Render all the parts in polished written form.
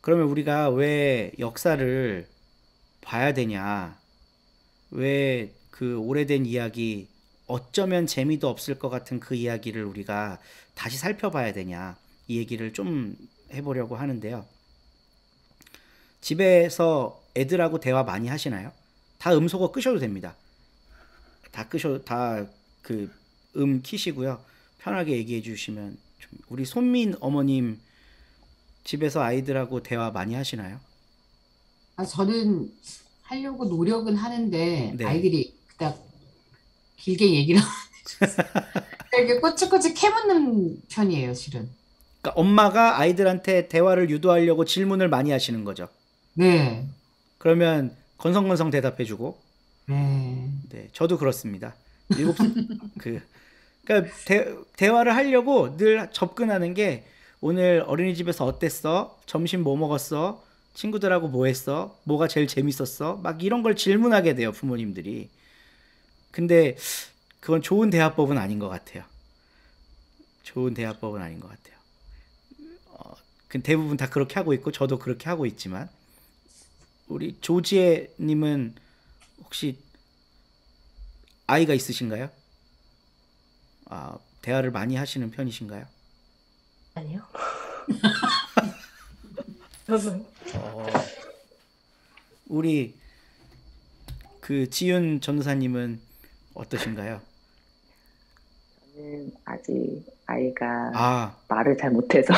그러면 우리가 왜 역사를 봐야 되냐? 왜 그 오래된 이야기, 어쩌면 재미도 없을 것 같은 그 이야기를 우리가 다시 살펴봐야 되냐? 이 얘기를 좀 해보려고 하는데요. 집에서 애들하고 대화 많이 하시나요? 다 음소거 끄셔도 됩니다. 다 그 키시고요. 편하게 얘기해 주시면 우리 손민 어머님 집에서 아이들하고 대화 많이 하시나요? 저는 하려고 노력은 하는데 네. 아이들이 그닥 길게 얘기를 안 해줘서 되게 꼬치꼬치 캐묻는 편이에요, 실은. 그러니까 엄마가 아이들한테 대화를 유도하려고 질문을 많이 하시는 거죠. 네, 그러면 건성건성 대답해 주고, 네. 네, 저도 그렇습니다. 일곱 그 그러니까 대화를 하려고 늘 접근하는 게 오늘 어린이집에서 어땠어? 점심 뭐 먹었어? 친구들하고 뭐 했어? 뭐가 제일 재밌었어? 막 이런 걸 질문하게 돼요, 부모님들이. 근데 그건 좋은 대화법은 아닌 것 같아요. 좋은 대화법은 아닌 것 같아요. 대부분 다 그렇게 하고 있고 저도 그렇게 하고 있지만 우리 조지혜 님은 혹시 아이가 있으신가요? 대화를 많이 하시는 편이신가요? 아니요. 저는 우리 그 지윤 전도사님은 어떠신가요? 저는 아직 아이가 아, 말을 잘 못해서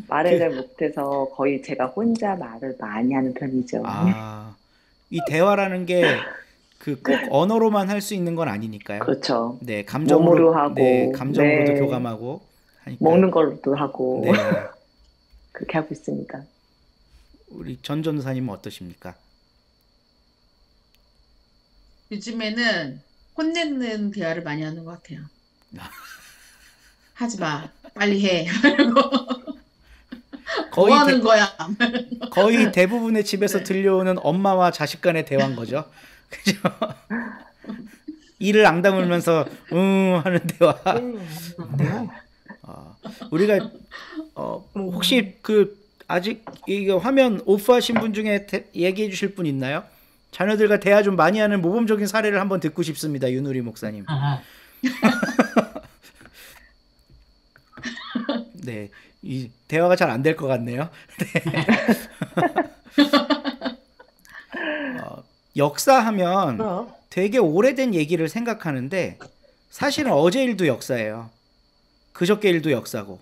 말을 그, 잘 못해서 거의 제가 혼자 말을 많이 하는 편이죠. 아, 이 대화라는 게 그 꼭 언어로만 할 수 있는 건 아니니까요. 그렇죠. 네, 몸으로 네, 하고, 감정으로도 네, 교감하고 하니까, 먹는 걸로도 하고 네, 그렇게 하고 있습니다. 우리 전 전도사님은 어떠십니까? 요즘에는 혼내는 대화를 많이 하는 것 같아요. 하지 마. 빨리 해. 뭐 거의 하는 거야? 거의 대부분의 집에서 네. 들려오는 엄마와 자식 간의 대화인 거죠. 그죠? 이를 앙다물면서 하는 대화. 네. 우리가 혹시 그 아직 이거 화면 오프하신 분 중에 얘기해 주실 분 있나요? 자녀들과 대화 좀 많이 하는 모범적인 사례를 한번 듣고 싶습니다. 윤우리 목사님. 아, 네. 이 대화가 잘 안 될 것 같네요. 역사하면 그럼. 되게 오래된 얘기를 생각하는데 사실은 어제 일도 역사예요. 그저께 일도 역사고.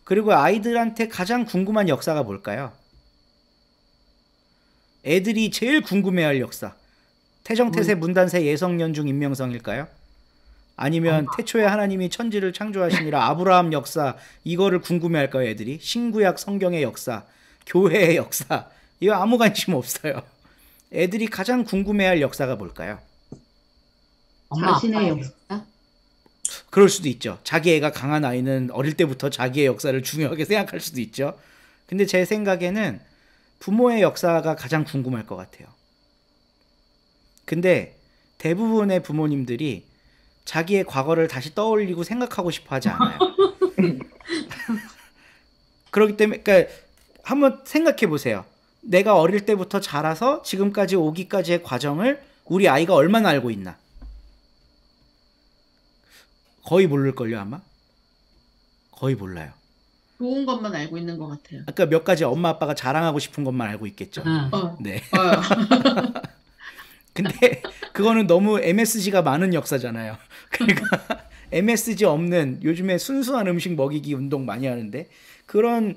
그리고 아이들한테 가장 궁금한 역사가 뭘까요? 애들이 제일 궁금해할 역사. 태정태세 음, 문단세 예성연중 임명성일까요? 아니면 태초에 하나님이 천지를 창조하시니라 아브라함 역사 이거를 궁금해할까요, 애들이? 신구약 성경의 역사, 교회의 역사 이거 아무 관심 없어요. 애들이 가장 궁금해할 역사가 뭘까요? 엄마 자신의 아빠의 역사. 역사? 그럴 수도 있죠. 자기 애가 강한 아이는 어릴 때부터 자기의 역사를 중요하게 생각할 수도 있죠. 근데 제 생각에는 부모의 역사가 가장 궁금할 것 같아요. 근데 대부분의 부모님들이 자기의 과거를 다시 떠올리고 생각하고 싶어 하지 않아요. 그렇기 때문에 그러니까 한번 생각해 보세요. 내가 어릴 때부터 자라서 지금까지 오기까지의 과정을 우리 아이가 얼마나 알고 있나? 거의 모를걸요, 아마? 거의 몰라요. 좋은 것만 알고 있는 것 같아요. 아까 몇 가지 엄마 아빠가 자랑하고 싶은 것만 알고 있겠죠. 응. 어, 네. 어. 근데 그거는 너무 MSG가 많은 역사잖아요. 그러니까 MSG 없는 요즘에 순수한 음식 먹이기 운동 많이 하는데 그런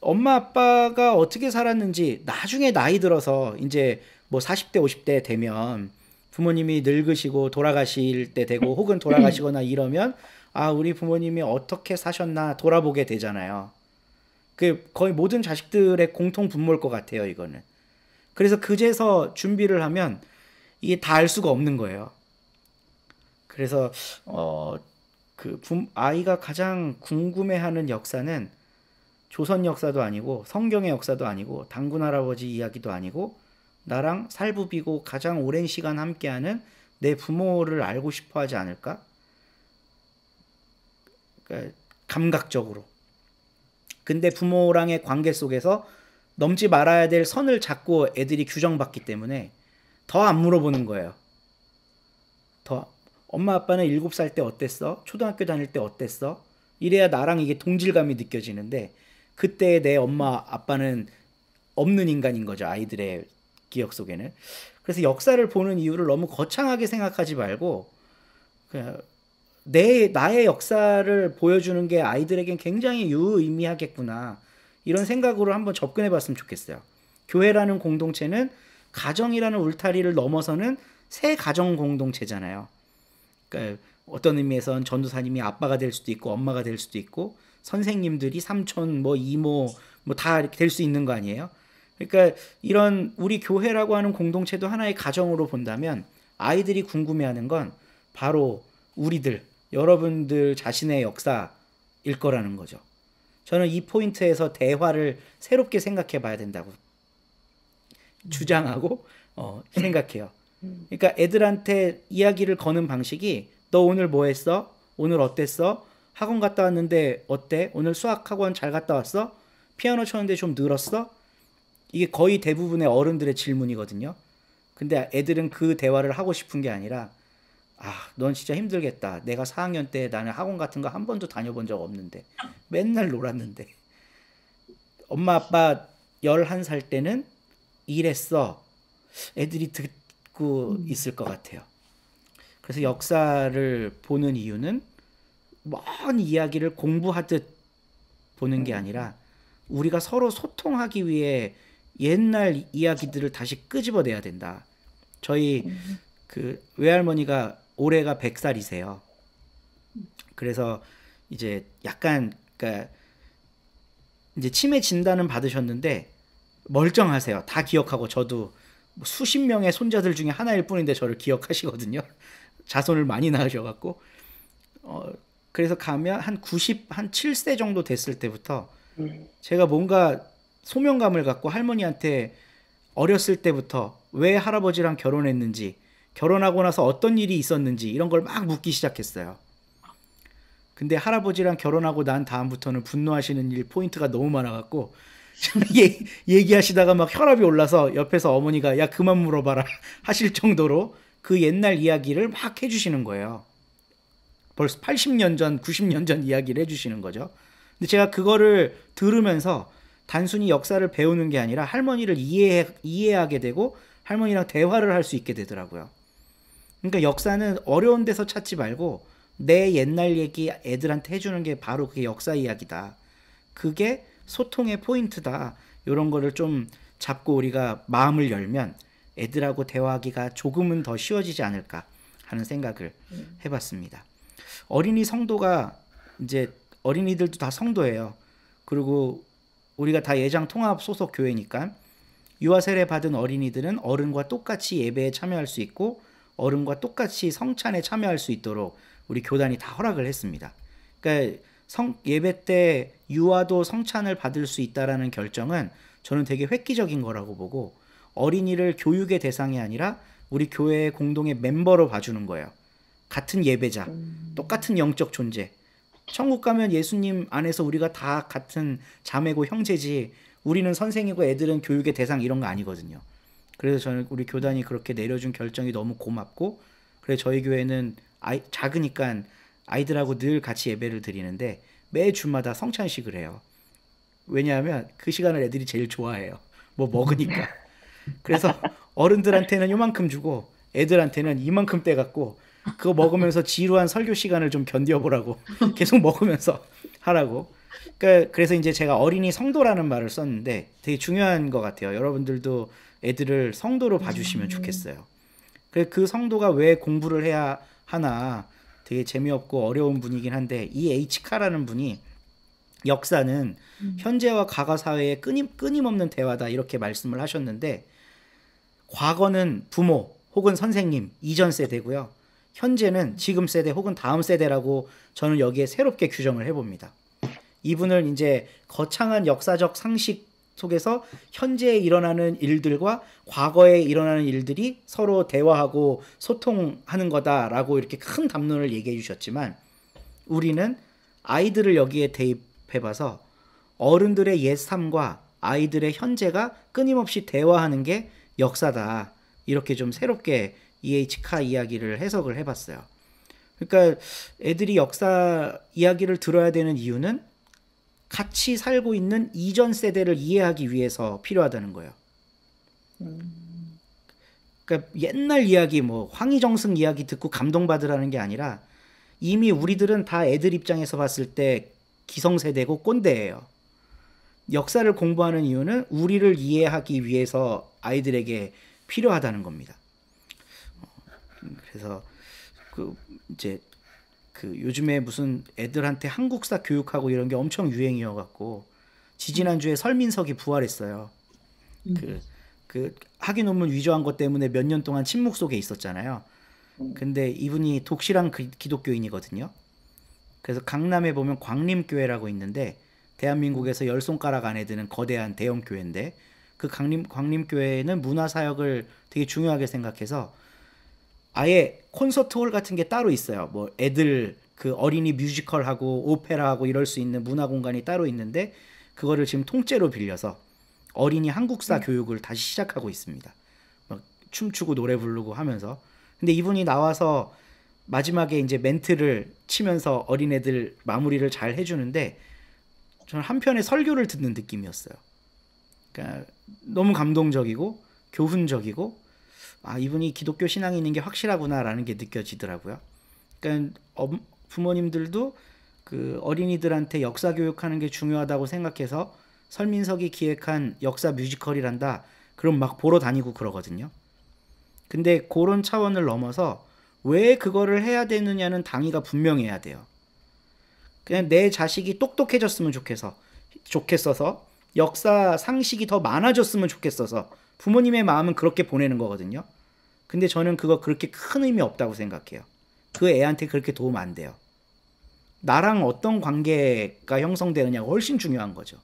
엄마 아빠가 어떻게 살았는지 나중에 나이 들어서 이제 뭐 40대 50대 되면 부모님이 늙으시고 돌아가실 때 되고 혹은 돌아가시거나 이러면 아 우리 부모님이 어떻게 사셨나 돌아보게 되잖아요. 그 거의 모든 자식들의 공통 분모일 것 같아요, 이거는. 그래서 그제서 준비를 하면 이게 다 알 수가 없는 거예요. 그래서 아이가 가장 궁금해하는 역사는 조선 역사도 아니고 성경의 역사도 아니고 단군 할아버지 이야기도 아니고 나랑 살부비고 가장 오랜 시간 함께하는 내 부모를 알고 싶어 하지 않을까? 그러니까 감각적으로. 근데 부모랑의 관계 속에서 넘지 말아야 될 선을 자꾸 애들이 규정받기 때문에 더 안 물어보는 거예요. 더 엄마 아빠는 7살 때 어땠어? 초등학교 다닐 때 어땠어? 이래야 나랑 이게 동질감이 느껴지는데 그때 내 엄마 아빠는 없는 인간인 거죠. 아이들의 기억 속에는. 그래서 역사를 보는 이유를 너무 거창하게 생각하지 말고 그냥 나의 역사를 보여주는 게 아이들에겐 굉장히 유의미하겠구나. 이런 생각으로 한번 접근해 봤으면 좋겠어요. 교회라는 공동체는 가정이라는 울타리를 넘어서는 새 가정 공동체잖아요. 그러니까 어떤 의미에선 전도사님이 아빠가 될 수도 있고 엄마가 될 수도 있고 선생님들이 삼촌 뭐 이모 뭐 다 이렇게 될 수 있는 거 아니에요? 그러니까 이런 우리 교회라고 하는 공동체도 하나의 가정으로 본다면 아이들이 궁금해하는 건 바로 우리들 여러분들 자신의 역사일 거라는 거죠. 저는 이 포인트에서 대화를 새롭게 생각해 봐야 된다고 주장하고 생각해요. 그러니까 애들한테 이야기를 거는 방식이 너 오늘 뭐 했어? 오늘 어땠어? 학원 갔다 왔는데 어때? 오늘 수학학원 잘 갔다 왔어? 피아노 쳤는데 좀 늘었어? 이게 거의 대부분의 어른들의 질문이거든요. 근데 애들은 그 대화를 하고 싶은 게 아니라 넌 진짜 힘들겠다. 내가 4학년 때 나는 학원 같은 거 한 번도 다녀본 적 없는데 맨날 놀았는데 엄마 아빠 11살 때는 이랬어. 애들이 듣고 있을 것 같아요. 그래서 역사를 보는 이유는 먼 이야기를 공부하듯 보는 게 아니라 우리가 서로 소통하기 위해 옛날 이야기들을 다시 끄집어내야 된다. 저희 그 외할머니가 올해가 100살이세요. 그래서 이제 약간 그러니까 이제 치매 진단은 받으셨는데 멀쩡하세요. 다 기억하고 저도 수십 명의 손자들 중에 하나일 뿐인데 저를 기억하시거든요. 자손을 많이 낳으셔갖고 그래서 가면 한 7세 정도 됐을 때부터 제가 뭔가 소명감을 갖고 할머니한테 어렸을 때부터 왜 할아버지랑 결혼했는지 결혼하고 나서 어떤 일이 있었는지 이런 걸 막 묻기 시작했어요. 근데 할아버지랑 결혼하고 난 다음부터는 분노하시는 일 포인트가 너무 많아갖고 얘기하시다가 막 혈압이 올라서 옆에서 어머니가 야 그만 물어봐라 하실 정도로 그 옛날 이야기를 막 해주시는 거예요. 벌써 80년 전, 90년 전 이야기를 해주시는 거죠. 근데 제가 그거를 들으면서 단순히 역사를 배우는 게 아니라 할머니를 이해하게 되고 할머니랑 대화를 할 수 있게 되더라고요. 그러니까 역사는 어려운 데서 찾지 말고 내 옛날 얘기 애들한테 해주는 게 바로 그게 역사 이야기다. 그게 소통의 포인트다. 이런 거를 좀 잡고 우리가 마음을 열면 애들하고 대화하기가 조금은 더 쉬워지지 않을까 하는 생각을 해봤습니다. 어린이 성도가 이제 어린이들도 다 성도예요. 그리고 우리가 다 예장 통합 소속 교회니까 유아 세례 받은 어린이들은 어른과 똑같이 예배에 참여할 수 있고 어른과 똑같이 성찬에 참여할 수 있도록 우리 교단이 다 허락을 했습니다. 그러니까 예배 때 유아도 성찬을 받을 수 있다라는 결정은 저는 되게 획기적인 거라고 보고 어린이를 교육의 대상이 아니라 우리 교회의 공동의 멤버로 봐주는 거예요. 같은 예배자, 똑같은 영적 존재. 천국 가면 예수님 안에서 우리가 다 같은 자매고 형제지 우리는 선생이고 애들은 교육의 대상 이런 거 아니거든요. 그래서 저는 우리 교단이 그렇게 내려준 결정이 너무 고맙고 그래서 저희 교회는 작으니까 아이들하고 늘 같이 예배를 드리는데 매 주마다 성찬식을 해요. 왜냐하면 그 시간을 애들이 제일 좋아해요. 뭐 먹으니까. 그래서 어른들한테는 요만큼 주고 애들한테는 이만큼 떼갖고 그거 먹으면서 지루한 설교 시간을 좀 견뎌보라고 계속 먹으면서 하라고. 그래서 이제 제가 어린이 성도라는 말을 썼는데 되게 중요한 것 같아요. 여러분들도 애들을 성도로 봐주시면 좋겠어요. 그 성도가 왜 공부를 해야 하나 되게 재미없고 어려운 분이긴 한데 이 H카라는 분이 역사는 현재와 과거 사회의 끊임없는 대화다 이렇게 말씀을 하셨는데 과거는 부모 혹은 선생님 이전 세대고요. 현재는 지금 세대 혹은 다음 세대라고 저는 여기에 새롭게 규정을 해봅니다. 이분을 이제 거창한 역사적 상식 속에서 현재에 일어나는 일들과 과거에 일어나는 일들이 서로 대화하고 소통하는 거다라고 이렇게 큰 담론을 얘기해 주셨지만 우리는 아이들을 여기에 대입해봐서 어른들의 옛 삶과 아이들의 현재가 끊임없이 대화하는 게 역사다. 이렇게 좀 새롭게 E.H. 카 이야기를 해석을 해봤어요. 그러니까 애들이 역사 이야기를 들어야 되는 이유는 같이 살고 있는 이전 세대를 이해하기 위해서 필요하다는 거예요. 그러니까 옛날 이야기, 뭐 황희정승 이야기 듣고 감동받으라는 게 아니라 이미 우리들은 다 애들 입장에서 봤을 때 기성세대고 꼰대예요. 역사를 공부하는 이유는 우리를 이해하기 위해서 아이들에게 필요하다는 겁니다. 그래서 이제 요즘에 무슨 애들한테 한국사 교육하고 이런 게 엄청 유행이어갖고 지지난주에 설민석이 부활했어요. 학위 논문 위조한 것 때문에 몇 년 동안 침묵 속에 있었잖아요. 근데 이분이 독실한 기독교인이거든요. 그래서 강남에 보면 광림교회라고 있는데 대한민국에서 10손가락 안에 드는 거대한 대형 교회인데 그 광림교회는 문화사역을 되게 중요하게 생각해서 아예 콘서트홀 같은 게 따로 있어요. 뭐 애들 어린이 뮤지컬하고 오페라하고 이럴 수 있는 문화 공간이 따로 있는데 그거를 지금 통째로 빌려서 어린이 한국사 교육을 다시 시작하고 있습니다. 막 춤추고 노래 부르고 하면서. 근데 이분이 나와서 마지막에 이제 멘트를 치면서 어린애들 마무리를 잘 해주는데 저는 한편의 설교를 듣는 느낌이었어요. 그러니까 너무 감동적이고 교훈적이고 이분이 기독교 신앙이 있는 게 확실하구나라는 게 느껴지더라고요. 그러니까 부모님들도 어린이들한테 역사 교육하는 게 중요하다고 생각해서 설민석이 기획한 역사 뮤지컬이란다. 그럼 막 보러 다니고 그러거든요. 근데 그런 차원을 넘어서 왜 그거를 해야 되느냐는 당위가 분명해야 돼요. 그냥 내 자식이 똑똑해졌으면 좋겠어서 역사 상식이 더 많아졌으면 좋겠어서 부모님의 마음은 그렇게 보내는 거거든요. 근데 저는 그거 그렇게 큰 의미 없다고 생각해요. 그 애한테 그렇게 도움 안 돼요. 나랑 어떤 관계가 형성되느냐가 훨씬 중요한 거죠.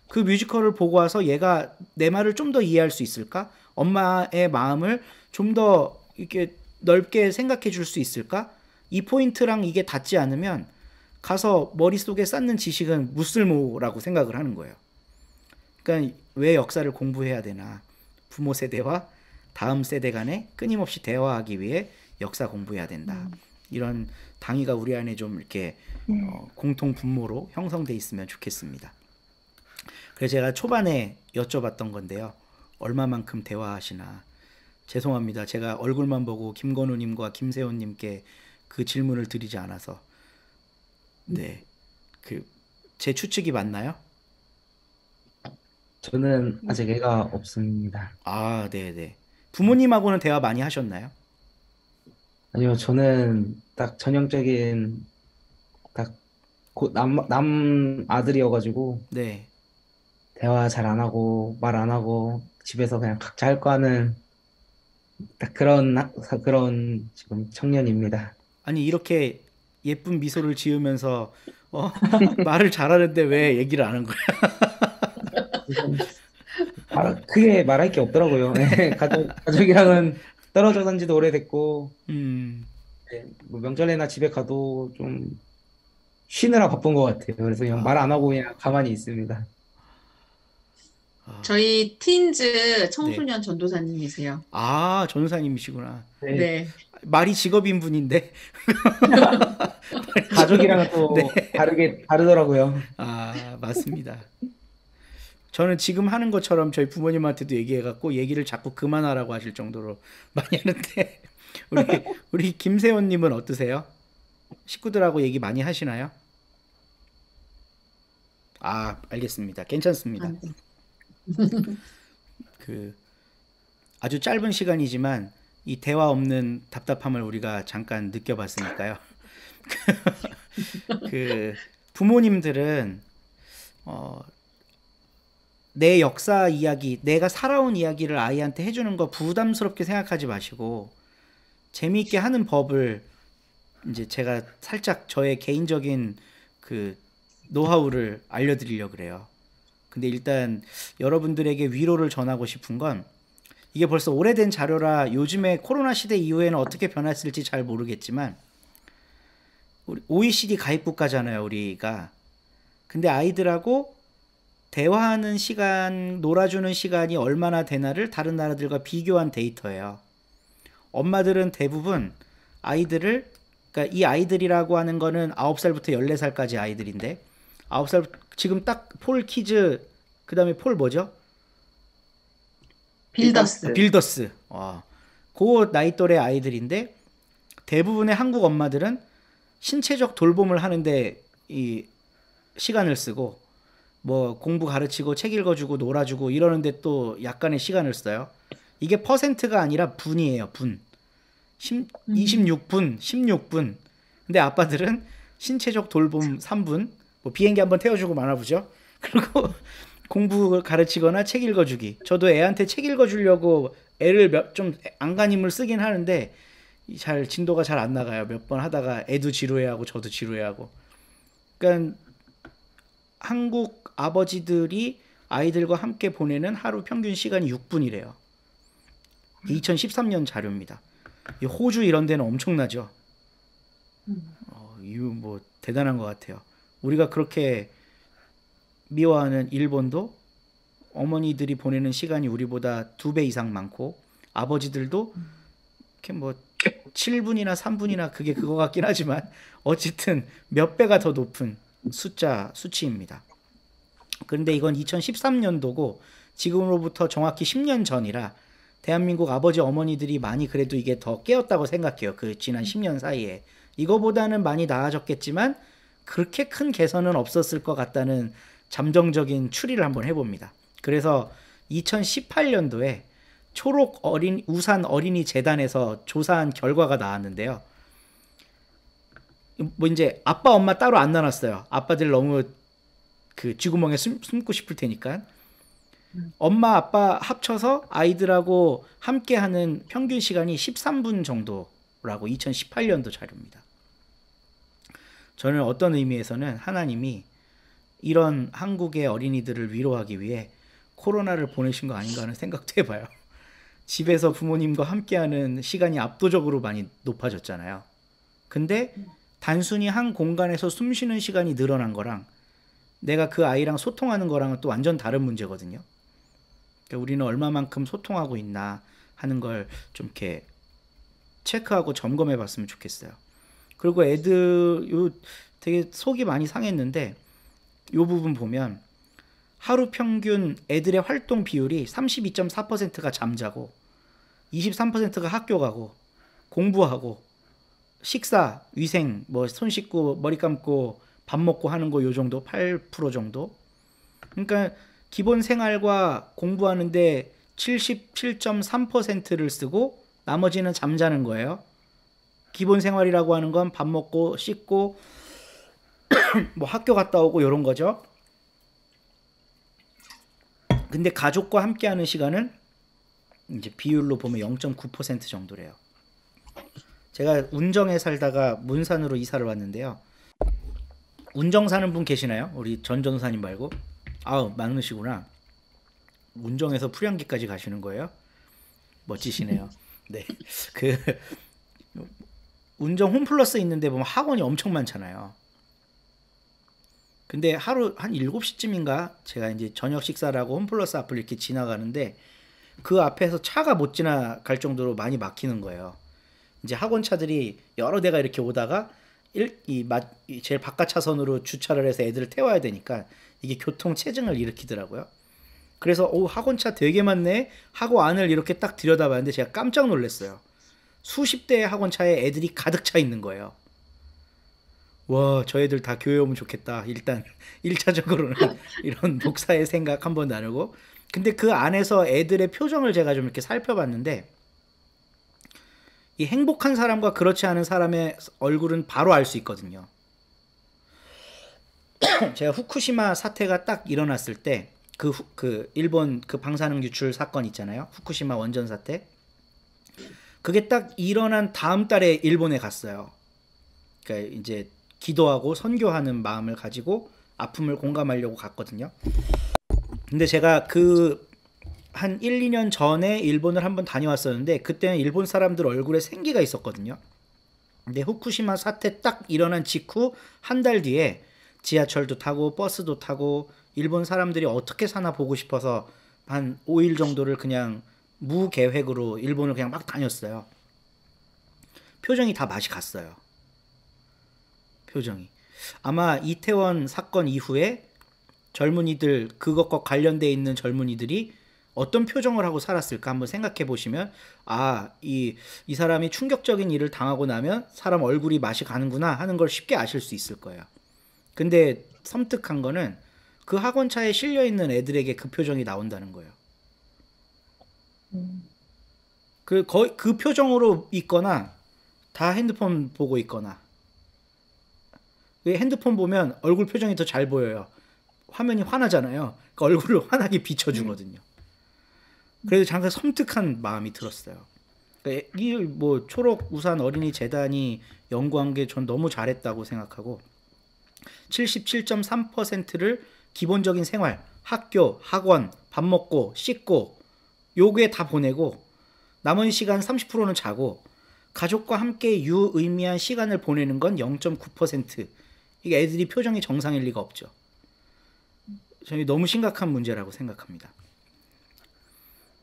그 뮤지컬을 보고 와서 얘가 내 말을 좀 더 이해할 수 있을까? 엄마의 마음을 좀 더 이렇게 넓게 생각해 줄 수 있을까? 이 포인트랑 이게 닿지 않으면 가서 머릿속에 쌓는 지식은 무쓸모라고 생각을 하는 거예요. 그러니까 왜 역사를 공부해야 되나? 부모 세대와 다음 세대 간에 끊임없이 대화하기 위해 역사 공부해야 된다. 이런 당위가 우리 안에 좀 이렇게 공통 분모로 형성돼 있으면 좋겠습니다. 그래서 제가 초반에 여쭤봤던 건데요. 얼마만큼 대화하시나? 죄송합니다. 제가 얼굴만 보고 김건우님과 김세훈님께 그 질문을 드리지 않아서. 네, 제 추측이 맞나요? 저는 아직 애가 없습니다. 네네. 부모님하고는 대화 많이 하셨나요? 아니요, 저는 딱 전형적인 딱 남 아들이어가지고 네. 대화 잘 안 하고 말 안 하고 집에서 그냥 각자 할 거 하는 딱 그런 지금 청년입니다. 아니 이렇게 예쁜 미소를 지으면서 말을 잘하는데 왜 얘기를 안 한 거야? 크게 말할 게 없더라고요. 네, 가족이랑은 떨어져 산 지도 오래됐고, 네, 뭐 명절에나 집에 가도 좀 쉬느라 바쁜 것 같아요. 그래서 그냥 말 안 하고 그냥 가만히 있습니다. 저희 티인즈 청소년 전도사님이세요. 전도사님이시구나. 네, 네. 말이 직업인 분인데. 가족이랑은 또 네. 다르더라고요. 맞습니다. 저는 지금 하는 것처럼 저희 부모님한테도 얘기해갖고 얘기를 자꾸 그만하라고 하실 정도로 많이 하는데 우리 김세원님은 어떠세요? 식구들하고 얘기 많이 하시나요? 알겠습니다. 괜찮습니다. 아주 짧은 시간이지만 이 대화 없는 답답함을 우리가 잠깐 느껴봤으니까요. 부모님들은 내 역사 이야기, 내가 살아온 이야기를 아이한테 해주는 거 부담스럽게 생각하지 마시고 재미있게 하는 법을 이제 제가 살짝 저의 개인적인 노하우를 알려드리려고 그래요. 근데 일단 여러분들에게 위로를 전하고 싶은 건 이게 벌써 오래된 자료라 요즘에 코로나 시대 이후에는 어떻게 변했을지 잘 모르겠지만 우리 OECD 가입국가잖아요, 우리가. 근데 아이들하고 대화하는 시간, 놀아주는 시간이 얼마나 되나를 다른 나라들과 비교한 데이터예요. 엄마들은 대부분 아이들을, 그러니까 이 아이들이라고 하는 거는 9살부터 14살까지 아이들인데, 9살, 지금 딱 폴 키즈, 그 다음에 폴 뭐죠? 빌더스. 빌더스. 그 나이 또래 아이들인데, 대부분의 한국 엄마들은 신체적 돌봄을 하는데 이 시간을 쓰고, 뭐 공부 가르치고 책 읽어주고 놀아주고 이러는데 또 약간의 시간을 써요. 이게 퍼센트가 아니라 분이에요. 분. 26분, 16분. 근데 아빠들은 신체적 돌봄 3분, 뭐 비행기 한번 태워주고 말아보죠. 그리고 공부 가르치거나 책 읽어주기. 저도 애한테 책 읽어주려고 애를 좀 안간힘을 쓰긴 하는데 진도가 잘 안 나가요. 몇 번 하다가 애도 지루해하고 저도 지루해하고. 그러니까 한국 아버지들이 아이들과 함께 보내는 하루 평균 시간이 6분이래요. 2013년 자료입니다. 호주 이런 데는 엄청나죠. 이거 뭐 대단한 것 같아요. 우리가 그렇게 미워하는 일본도 어머니들이 보내는 시간이 우리보다 2배 이상 많고, 아버지들도 이렇게 뭐 7분이나 3분이나 그거 같긴 하지만 어쨌든 몇 배가 더 높은 수치입니다. 그런데 이건 2013년도고 지금으로부터 정확히 10년 전이라 대한민국 아버지 어머니들이 많이 그래도 이게 더 깨었다고 생각해요. 그 지난 10년 사이에. 이거보다는 많이 나아졌겠지만 그렇게 큰 개선은 없었을 것 같다는 잠정적인 추리를 한번 해봅니다. 그래서 2018년도에 초록 우산 어린이 재단에서 조사한 결과가 나왔는데요. 뭐 이제 아빠 엄마 따로 안 나눴어요. 아빠들 너무 그 쥐구멍에 숨고 싶을 테니까. 엄마 아빠 합쳐서 아이들하고 함께하는 평균 시간이 13분 정도라고 2018년도 자료입니다. 저는 어떤 의미에서는 하나님이 이런 한국의 어린이들을 위로하기 위해 코로나를 보내신 거 아닌가 하는 생각도 해봐요. 집에서 부모님과 함께하는 시간이 압도적으로 많이 높아졌잖아요. 근데 단순히 한 공간에서 숨 쉬는 시간이 늘어난 거랑 내가 그 아이랑 소통하는 거랑은 또 완전 다른 문제거든요. 그러니까 우리는 얼마만큼 소통하고 있나 하는 걸 좀 이렇게 체크하고 점검해 봤으면 좋겠어요. 그리고 되게 속이 많이 상했는데 요 부분 보면 하루 평균 애들의 활동 비율이 32.4%가 잠자고 23%가 학교 가고 공부하고 식사, 위생, 뭐 손 씻고 머리 감고 밥 먹고 하는 거 요 정도 8% 정도. 그러니까 기본 생활과 공부하는데 77.3%를 쓰고 나머지는 잠자는 거예요. 기본 생활이라고 하는 건 밥 먹고 씻고 뭐 학교 갔다 오고 이런 거죠. 근데 가족과 함께하는 시간은 이제 비율로 보면 0.9% 정도래요. 제가 운정에 살다가 문산으로 이사를 왔는데요. 운정 사는 분 계시나요? 우리 전 전사님 말고. 많으시구나. 운정에서 풀양기까지 가시는 거예요? 멋지시네요. 네. 운정 홈플러스 있는데 보면 학원이 엄청 많잖아요. 근데 하루 한 7시쯤인가 제가 이제 저녁 식사를 하고 홈플러스 앞을 이렇게 지나가는데 그 앞에서 차가 못 지나갈 정도로 많이 막히는 거예요. 이제 학원차들이 여러 대가 이렇게 오다가 제일 바깥 차선으로 주차를 해서 애들을 태워야 되니까 이게 교통 체증을 일으키더라고요. 그래서 학원차 되게 많네 하고 안을 이렇게 딱 들여다봤는데 제가 깜짝 놀랐어요. 수십 대의 학원차에 애들이 가득 차 있는 거예요. 와, 저 애들 다 교회 오면 좋겠다. 일단 1차적으로는 이런 목사의 생각 한번 나누고, 근데 그 안에서 애들의 표정을 제가 좀 이렇게 살펴봤는데 이 행복한 사람과 그렇지 않은 사람의 얼굴은 바로 알 수 있거든요. 제가 후쿠시마 사태가 딱 일어났을 때 그 일본 그 방사능 유출 사건 있잖아요. 후쿠시마 원전 사태. 그게 딱 일어난 다음 달에 일본에 갔어요. 그러니까 이제 기도하고 선교하는 마음을 가지고 아픔을 공감하려고 갔거든요. 근데 제가 한 1, 2년 전에 일본을 한번 다녀왔었는데 그때는 일본 사람들 얼굴에 생기가 있었거든요. 근데 후쿠시마 사태 딱 일어난 직후 한 달 뒤에 지하철도 타고 버스도 타고 일본 사람들이 어떻게 사나 보고 싶어서 한 5일 정도를 그냥 무계획으로 일본을 그냥 막 다녔어요. 표정이 다 맛이 갔어요. 표정이. 아마 이태원 사건 이후에 젊은이들, 그것과 관련돼 있는 젊은이들이 어떤 표정을 하고 살았을까 한번 생각해 보시면, 아, 이 사람이 충격적인 일을 당하고 나면 사람 얼굴이 맛이 가는구나 하는 걸 쉽게 아실 수 있을 거예요. 근데 섬뜩한 거는 그 학원차에 실려 있는 애들에게 그 표정이 나온다는 거예요. 그 표정으로 있거나 다 핸드폰 보고 있거나. 핸드폰 보면 얼굴 표정이 더 잘 보여요. 화면이 환하잖아요. 그러니까 얼굴을 환하게 비춰주거든요. 그래서 잠깐 섬뜩한 마음이 들었어요. 그러니까 이 뭐 초록 우산 어린이 재단이 연구한 게 전 너무 잘했다고 생각하고, 77.3%를 기본적인 생활, 학교, 학원, 밥 먹고 씻고 요게 다 보내고, 남은 시간 30%는 자고, 가족과 함께 유의미한 시간을 보내는 건 0.9%. 이게 애들이 표정이 정상일 리가 없죠. 저는 너무 심각한 문제라고 생각합니다.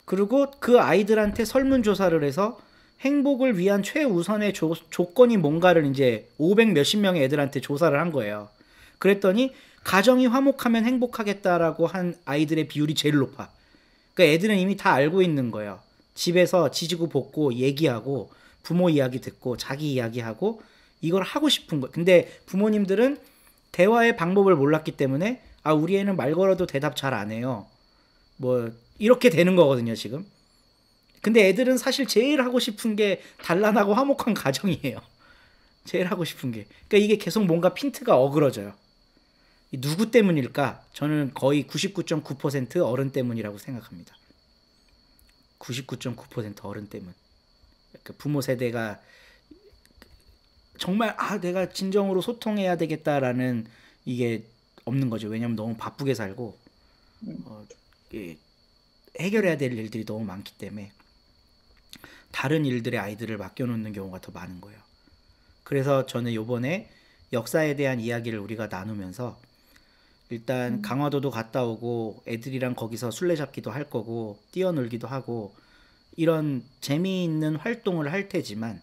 그리고 그 아이들한테 설문조사를 해서 행복을 위한 최우선의 조건이 뭔가를 이제 500 몇십 명의 애들한테 조사를 한 거예요. 그랬더니 가정이 화목하면 행복하겠다라고 한 아이들의 비율이 제일 높아. 그러니까 애들은 이미 다 알고 있는 거예요. 집에서 지지고 볶고 얘기하고 부모 이야기 듣고 자기 이야기하고 이걸 하고 싶은 거예요. 근데 부모님들은 대화의 방법을 몰랐기 때문에 아, 우리 애는 말 걸어도 대답 잘 안 해요. 뭐 이렇게 되는 거거든요, 지금. 근데 애들은 사실 제일 하고 싶은 게 단란하고 화목한 가정이에요. 제일 하고 싶은 게. 그러니까 이게 계속 뭔가 핀트가 어그러져요. 누구 때문일까? 저는 거의 99.9% 어른 때문이라고 생각합니다. 99.9% 어른 때문. 그러니까 부모 세대가 정말 내가 진정으로 소통해야 되겠다라는 이게 없는 거죠. 왜냐면 너무 바쁘게 살고 해결해야 될 일들이 너무 많기 때문에 다른 일들에 아이들을 맡겨놓는 경우가 더 많은 거예요. 그래서 저는 이번에 역사에 대한 이야기를 우리가 나누면서 일단 강화도도 갔다 오고 애들이랑 거기서 술래잡기도 할 거고 뛰어놀기도 하고 이런 재미있는 활동을 할 테지만,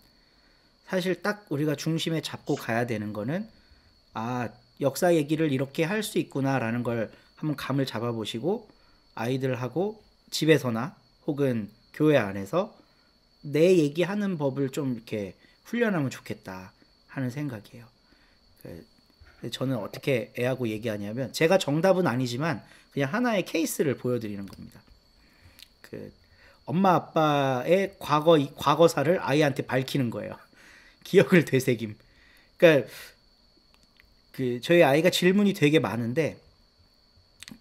사실 딱 우리가 중심에 잡고 가야 되는 거는 역사 얘기를 이렇게 할 수 있구나라는 걸 한번 감을 잡아보시고 아이들하고 집에서나 혹은 교회 안에서 내 얘기하는 법을 좀 이렇게 훈련하면 좋겠다 하는 생각이에요. 저는 어떻게 애하고 얘기하냐면, 제가 정답은 아니지만 그냥 하나의 케이스를 보여드리는 겁니다. 엄마 아빠의 과거사를 아이한테 밝히는 거예요. 기억을 되새김. 그러니까 저희 아이가 질문이 되게 많은데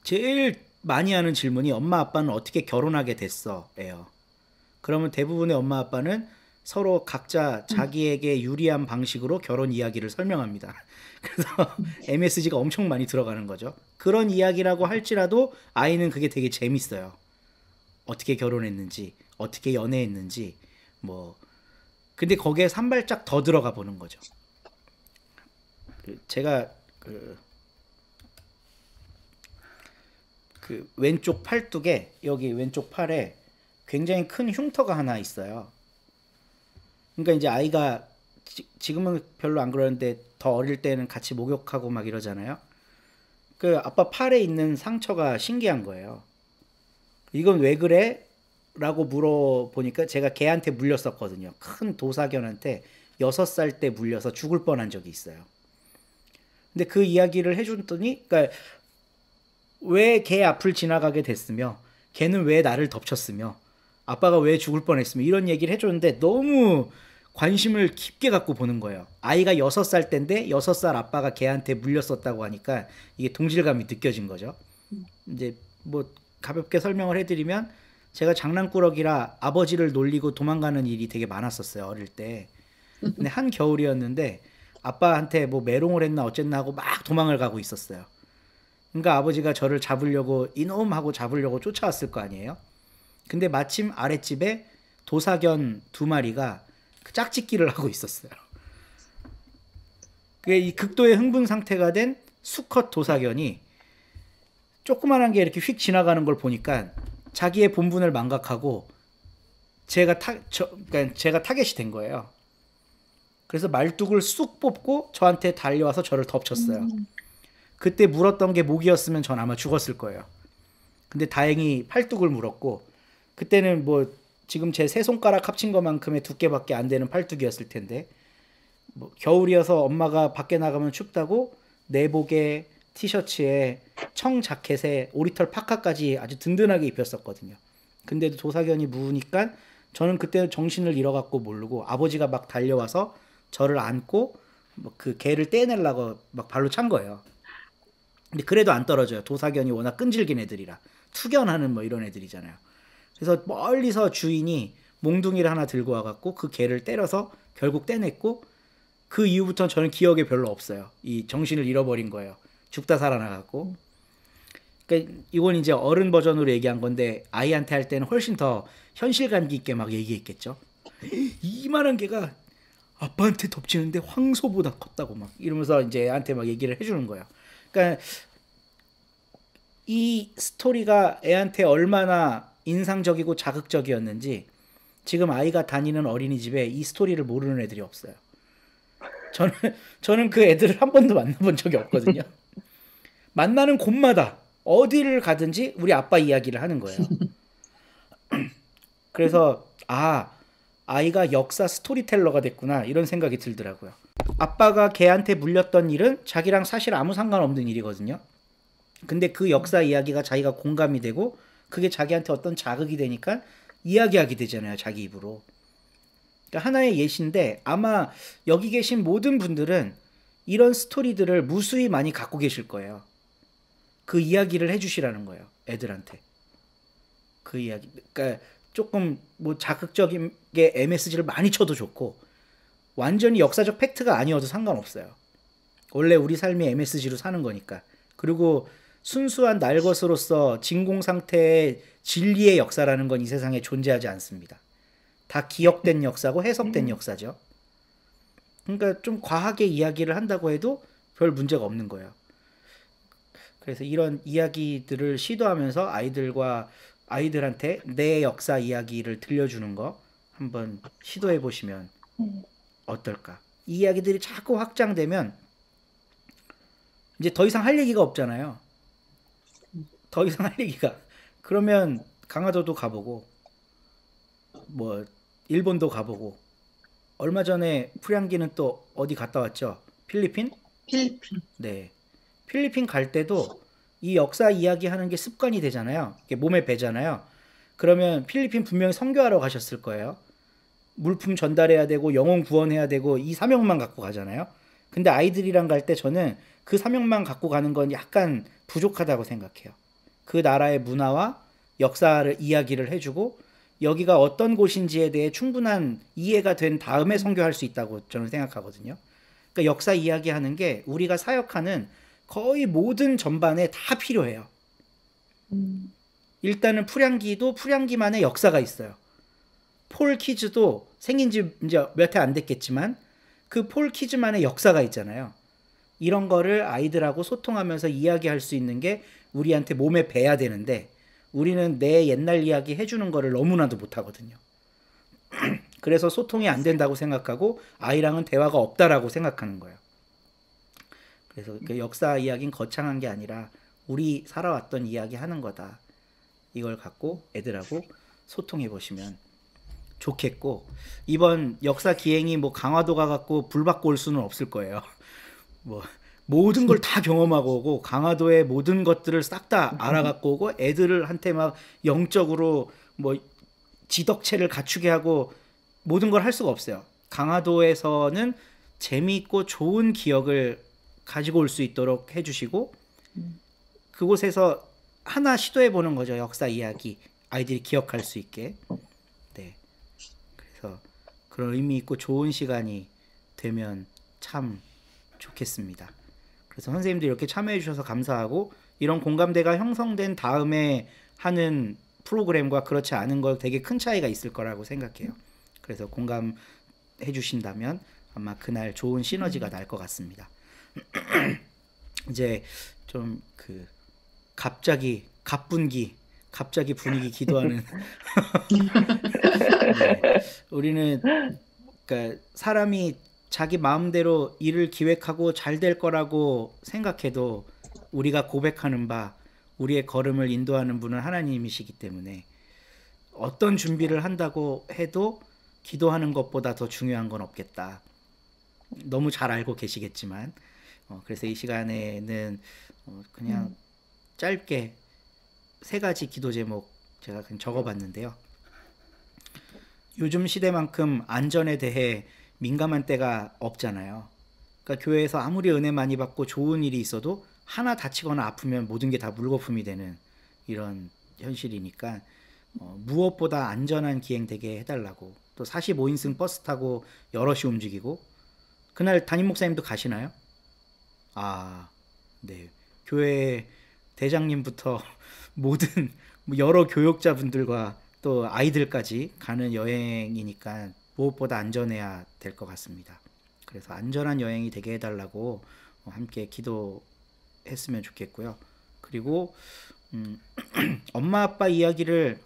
제일 많이 하는 질문이 엄마 아빠는 어떻게 결혼하게 됐어? 예요. 그러면 대부분의 엄마 아빠는 서로 각자 자기에게 유리한 방식으로 결혼 이야기를 설명합니다. 그래서 MSG가 엄청 많이 들어가는 거죠. 그런 이야기라고 할지라도 아이는 그게 되게 재밌어요. 어떻게 결혼했는지, 어떻게 연애했는지, 근데 거기에 한 발짝 더 들어가 보는 거죠. 제가 왼쪽 팔뚝에, 여기 왼쪽 팔에 굉장히 큰 흉터가 하나 있어요. 그러니까 이제 아이가 지금은 별로 안 그러는데 더 어릴 때는 같이 목욕하고 막 이러잖아요. 아빠 팔에 있는 상처가 신기한 거예요. 이건 왜 그래? 라고 물어보니까 제가 걔한테 물렸었거든요. 큰 도사견한테 6살 때 물려서 죽을 뻔한 적이 있어요. 근데 그 이야기를 해줬더니, 그러니까 왜 걔 앞을 지나가게 됐으며, 걔는 왜 나를 덮쳤으며, 아빠가 왜 죽을 뻔했으며, 이런 얘기를 해줬는데 너무 관심을 깊게 갖고 보는 거예요. 아이가 6살 때인데 6살 아빠가 걔한테 물렸었다고 하니까 이게 동질감이 느껴진 거죠. 이제 가볍게 설명을 해드리면, 제가 장난꾸러기라 아버지를 놀리고 도망가는 일이 되게 많았었어요, 어릴 때. 근데 한 겨울이었는데 아빠한테 메롱을 했나 어쨌나 하고 막 도망을 가고 있었어요. 그러니까 아버지가 저를 잡으려고, 이놈 하고 잡으려고 쫓아왔을 거 아니에요. 근데 마침 아랫집에 도사견 2마리가 짝짓기를 하고 있었어요. 그게 이 극도의 흥분 상태가 된 수컷 도사견이 조그만한 게 이렇게 휙 지나가는 걸 보니까 자기의 본분을 망각하고 그러니까 제가 타겟이 된 거예요. 그래서 말뚝을 쑥 뽑고 저한테 달려와서 저를 덮쳤어요. 그때 물었던 게 모기였으면 전 아마 죽었을 거예요. 근데 다행히 팔뚝을 물었고, 그때는 뭐 지금 제 세 손가락 합친 것만큼의 두께밖에 안 되는 팔뚝이었을 텐데, 뭐 겨울이어서 엄마가 밖에 나가면 춥다고 내복에 티셔츠에 청 자켓에 오리털 파카까지 아주 든든하게 입혔었거든요. 근데도 도사견이 무으니까 저는 그때 정신을 잃어갖고 모르고 아버지가 막 달려와서 저를 안고 그 개를 떼내려고 막 발로 찬 거예요. 근데 그래도 안 떨어져요. 도사견이 워낙 끈질긴 애들이라. 투견하는 뭐 이런 애들이잖아요. 그래서 멀리서 주인이 몽둥이를 하나 들고 와갖고 그 개를 때려서 결국 떼냈고, 그 이후부터는 저는 기억에 별로 없어요. 이 정신을 잃어버린 거예요. 죽다 살아나갖고. 그러니까 이건 이제 어른 버전으로 얘기한 건데, 아이한테 할 때는 훨씬 더 현실감 있게 막 얘기했겠죠. 이만한 개가 아빠한테 덮치는데 황소보다 컸다고 막 이러면서 이제 애한테 막 얘기를 해주는 거예요. 그러니까 이 스토리가 애한테 얼마나 인상적이고 자극적이었는지 지금 아이가 다니는 어린이집에 이 스토리를 모르는 애들이 없어요. 저는 그 애들을 한 번도 만나본 적이 없거든요. 만나는 곳마다 어디를 가든지 우리 아빠 이야기를 하는 거예요. 그래서 아이가 역사 스토리텔러가 됐구나 이런 생각이 들더라고요. 아빠가 걔한테 물렸던 일은 자기랑 사실 아무 상관없는 일이거든요. 근데 그 역사 이야기가 자기가 공감이 되고 그게 자기한테 어떤 자극이 되니까 이야기하게 되잖아요, 자기 입으로. 그러니까 하나의 예시인데 아마 여기 계신 모든 분들은 이런 스토리들을 무수히 많이 갖고 계실 거예요. 그 이야기를 해주시라는 거예요, 애들한테. 그 이야기. 그러니까 조금 뭐 자극적인 게 MSG를 많이 쳐도 좋고 완전히 역사적 팩트가 아니어도 상관없어요. 원래 우리 삶이 MSG로 사는 거니까. 그리고 순수한 날 것으로서 진공 상태의 진리의 역사라는 건 이 세상에 존재하지 않습니다. 다 기억된 역사고 해석된 역사죠. 그러니까 좀 과하게 이야기를 한다고 해도 별 문제가 없는 거예요. 그래서 이런 이야기들을 시도하면서 아이들한테 내 역사 이야기를 들려주는 거 한번 시도해 보시면 어떨까? 이 이야기들이 자꾸 확장되면 이제 더 이상 할 얘기가 없잖아요. 더 이상 할 얘기가. 그러면 강화도도 가보고 뭐 일본도 가보고, 얼마 전에 프리한기는 또 어디 갔다 왔죠? 필리핀? 필리핀. 네. 필리핀 갈 때도 이 역사 이야기하는 게 습관이 되잖아요. 이게 몸에 배잖아요. 그러면 필리핀 분명히 선교하러 가셨을 거예요. 물품 전달해야 되고 영혼 구원해야 되고 이 사명만 갖고 가잖아요. 근데 아이들이랑 갈 때 저는 그 사명만 갖고 가는 건 약간 부족하다고 생각해요. 그 나라의 문화와 역사를 이야기를 해주고 여기가 어떤 곳인지에 대해 충분한 이해가 된 다음에 선교할 수 있다고 저는 생각하거든요. 그러니까 역사 이야기하는 게 우리가 사역하는 거의 모든 전반에 다 필요해요. 일단은 풀향기도 풀향기만의 역사가 있어요. 폴 키즈도 생긴 지 이제 몇 해 안 됐겠지만 그 폴 키즈만의 역사가 있잖아요. 이런 거를 아이들하고 소통하면서 이야기할 수 있는 게 우리한테 몸에 배야 되는데 우리는 내 옛날 이야기 해주는 거를 너무나도 못하거든요. 그래서 소통이 안 된다고 생각하고 아이랑은 대화가 없다라고 생각하는 거예요. 그래서 그 역사 이야기는 거창한 게 아니라 우리 살아왔던 이야기 하는 거다. 이걸 갖고 애들하고 소통해 보시면 좋겠고, 이번 역사 기행이 뭐 강화도 가갖고 불 받고 올 수는 없을 거예요. 뭐 모든 걸 다 경험하고 오고 강화도의 모든 것들을 싹 다 알아갖고 오고 애들한테 막 영적으로 뭐 지덕체를 갖추게 하고 모든 걸 할 수가 없어요. 강화도에서는 재미있고 좋은 기억을 가지고 올 수 있도록 해주시고 그곳에서 하나 시도해보는 거죠. 역사 이야기 아이들이 기억할 수 있게. 네. 그래서 그런 의미 있고 좋은 시간이 되면 참 좋겠습니다. 그래서 선생님들 이렇게 참여해 주셔서 감사하고, 이런 공감대가 형성된 다음에 하는 프로그램과 그렇지 않은 거 되게 큰 차이가 있을 거라고 생각해요. 그래서 공감해 주신다면 아마 그날 좋은 시너지가 날 것 같습니다. 이제 좀 그 갑자기 갑분기 갑자기 분위기 기도하는 네. 우리는 그러니까 사람이 자기 마음대로 일을 기획하고 잘 될 거라고 생각해도 우리가 고백하는 바 우리의 걸음을 인도하는 분은 하나님이시기 때문에 어떤 준비를 한다고 해도 기도하는 것보다 더 중요한 건 없겠다. 너무 잘 알고 계시겠지만 그래서 이 시간에는 그냥 짧게 3가지 기도 제목 제가 그냥 적어봤는데요. 요즘 시대만큼 안전에 대해 민감한 때가 없잖아요. 그러니까 교회에서 아무리 은혜 많이 받고 좋은 일이 있어도 하나 다치거나 아프면 모든 게 다 물거품이 되는 이런 현실이니까 무엇보다 안전한 기행 되게 해달라고. 또 45인승 버스 타고 여럿이 움직이고 그날 담임 목사님도 가시나요? 아, 네. 교회 대장님부터 모든 여러 교역자분들과 또 아이들까지 가는 여행이니까 무엇보다 안전해야 될 것 같습니다. 그래서 안전한 여행이 되게 해달라고 함께 기도했으면 좋겠고요. 그리고 엄마 아빠 이야기를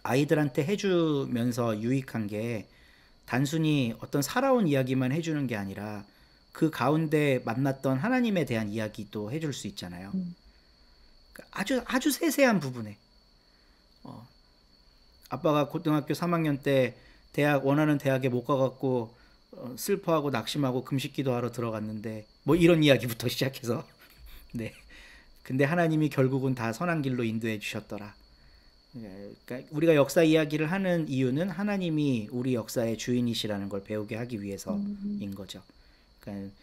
아이들한테 해주면서 유익한 게 단순히 어떤 살아온 이야기만 해주는 게 아니라 그 가운데 만났던 하나님에 대한 이야기도 해줄 수 있잖아요. 아주 세세한 부분에 아빠가 고등학교 3학년 때 원하는 대학에 못 가갖고 슬퍼하고 낙심하고 금식기도하러 들어갔는데 뭐 이런 이야기부터 시작해서 네. 근데 하나님이 결국은 다 선한 길로 인도해 주셨더라. 그러니까 우리가 역사 이야기를 하는 이유는 하나님이 우리 역사의 주인이시라는 걸 배우게 하기 위해서인 거죠. 그러니까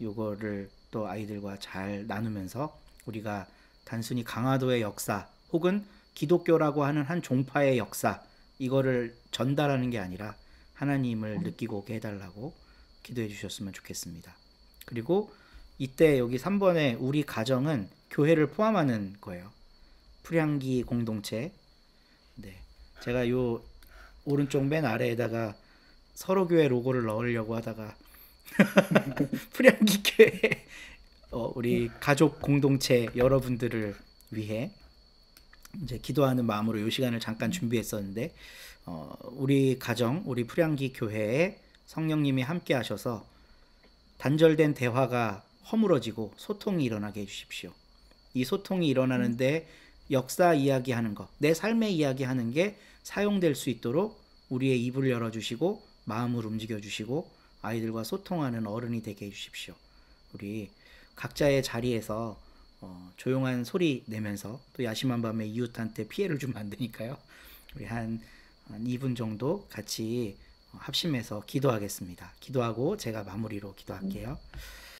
요거를 또 아이들과 잘 나누면서 우리가 단순히 강화도의 역사 혹은 기독교라고 하는 한 종파의 역사 이거를 전달하는 게 아니라 하나님을 느끼고 오게 해달라고 기도해 주셨으면 좋겠습니다. 그리고 이때 여기 3번에 우리 가정은 교회를 포함하는 거예요. 프리향기 공동체. 네, 제가 요 오른쪽 맨 아래에다가 서로교회 로고를 넣으려고 하다가 프리향기 교회 우리 가족 공동체 여러분들을 위해 이제 기도하는 마음으로 이 시간을 잠깐 준비했었는데 우리 가정, 우리 프리향기 교회에 성령님이 함께 하셔서 단절된 대화가 허물어지고 소통이 일어나게 해주십시오. 이 소통이 일어나는데 역사 이야기하는 것, 내 삶의 이야기하는 게 사용될 수 있도록 우리의 입을 열어주시고 마음을 움직여주시고 아이들과 소통하는 어른이 되게 해주십시오. 우리 각자의 자리에서 조용한 소리 내면서 또 야심한 밤에 이웃한테 피해를 주면 안 되니까요. 우리 한 2분 정도 같이 합심해서 기도하겠습니다. 기도하고 제가 마무리로 기도할게요.